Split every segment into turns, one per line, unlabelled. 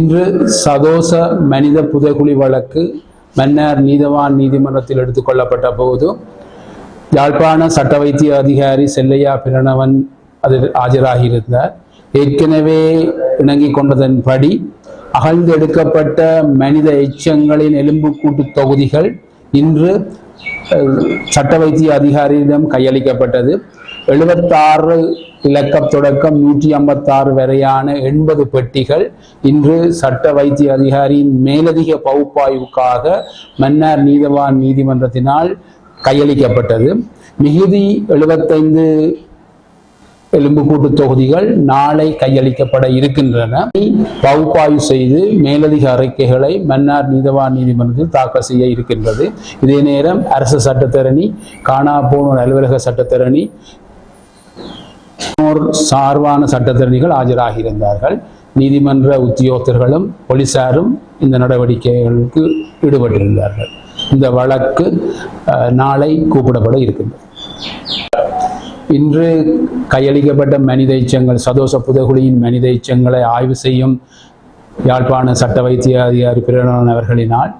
இன்று சதோச மனித புதைகுழி வழக்கு மன்னார் நீதவான் நீதிமன்றத்தில் எடுத்துக்கொள்ளப்பட்ட போது யாழ்ப்பாண சட்ட வைத்திய அதிகாரி செல்லையா பிரணவன் அதில் ஆஜராகியிருந்தார். ஏற்கனவே இணங்கிக் கொண்டதன்படி அகழ்ந்தெடுக்கப்பட்ட மனித எச்சங்களின் எலும்புக்கூட்டு தொகுதிகள் இன்று சட்ட வைத்திய அதிகாரியிடம் கையளிக்கப்பட்டது. 76 இலக்கம் தொடக்கம் 156 வரையான 80 பெட்டிகள் இன்று சட்ட வைத்திய அதிகாரியின் மேலதிக பகுப்பாய்வுக்காக மன்னார் நீதவான் நீதிமன்றத்தினால் கையளிக்கப்பட்டது. மிகுதி 75 எலும்புக்கூட்டு தொகுதிகள் நாளை கையளிக்கப்பட இருக்கின்றன. பகுப்பாய்வு செய்து மேலதிக அறிக்கைகளை மன்னார் நீதவான் நீதிமன்றத்தில் தாக்கல் செய்ய இருக்கின்றது. இதே நேரம் அரசு சட்டத்தரணி, காணாப்போனோர் அலுவலக சட்டத்தரணி, சார்பான சட்டத்தரணிகள் ஆஜராகியிருந்தார்கள். நீதிமன்ற உத்தியோகத்தர்களும் போலீசாரும் இந்த நடவடிக்கைகளுக்கு ஈடுபட்டிருந்தார்கள். இந்த வழக்கு நாளை கூப்பிடப்பட இருக்கின்றது. இன்று கையளிக்கப்பட்ட மனித எச்சங்கள் சதோச புதைகுழியின் மனித எச்சங்களை ஆய்வு செய்யும் யாழ்ப்பாண சட்ட வைத்திய அதிகாரி பிரணவன் அவர்களினால்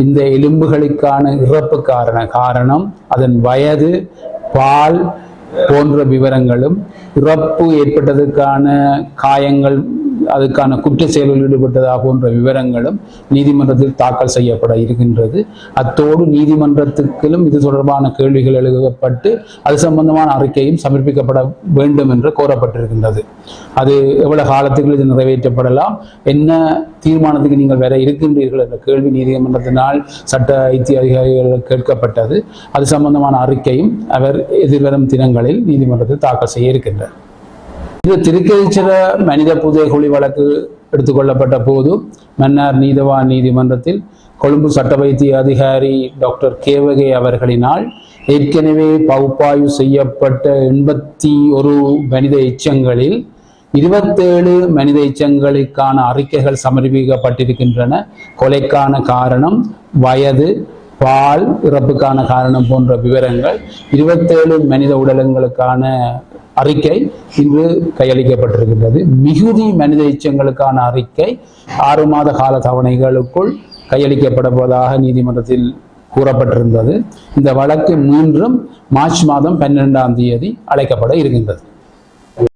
இந்த எலும்புகளுக்கான இறப்பு காரணம் அதன் வயது, பால் போன்ற விவரங்களும், இறப்பு ஏற்பட்டதற்கான காயங்கள், அதுக்கான குற்ற செயலில் ஈடுபட்டதா போன்ற விவரங்களும் நீதிமன்றத்தில் தாக்கல் செய்யப்பட இருக்கின்றது. அத்தோடு நீதிமன்றத்துக்கிலும் இது தொடர்பான கேள்விகள் எழுதப்பட்டு அது சம்பந்தமான அறிக்கையும் சமர்ப்பிக்கப்பட வேண்டும் என்று கோரப்பட்டிருக்கின்றது. அது எவ்வளவு காலத்துக்குள் இது நிறைவேற்றப்படலாம், என்ன தீர்மானத்துக்கு நீங்கள் வர இருக்கின்றீர்கள் என்ற கேள்வி நீதிமன்றத்தினால் சட்ட வைத்திய அதிகாரிகள் கேட்கப்பட்டது. அது சம்பந்தமான அறிக்கையும் அவர் எதிர்வரும் தினங்களில் நீதிமன்றத்தில் தாக்கல் செய்ய இருக்கின்றார். இது திருக்கேதீச்சர மனித புதைகுழி வழக்கு எடுத்துக்கொள்ளப்பட்ட போது மன்னார் நீதவான் நீதிமன்றத்தில் கொழும்பு சட்ட வைத்திய அதிகாரி டாக்டர் கேவகே அவர்களினால் ஏற்கனவே பகுப்பாய்வு செய்யப்பட்ட 81 மனித எச்சங்களில் 27 மனித எச்சங்களுக்கான அறிக்கைகள் சமர்ப்பிக்கப்பட்டிருக்கின்றன. கொலைக்கான காரணம், வயது, பால், இறப்புக்கான காரணம் போன்ற விவரங்கள், 27 மனித உடலங்களுக்கான அறிக்கை இன்று கையளிக்கப்பட்டிருக்கின்றது. மிகுதி மனித எச்சங்களுக்கான அறிக்கை 6 மாத கால தவணைகளுக்குள் கையளிக்கப்படுவதாக நீதிமன்றத்தில் கூறப்பட்டிருந்தது. இந்த வழக்கு மீண்டும் மார்ச் மாதம் 12ஆம் தேதி அழைக்கப்பட இருக்கின்றது.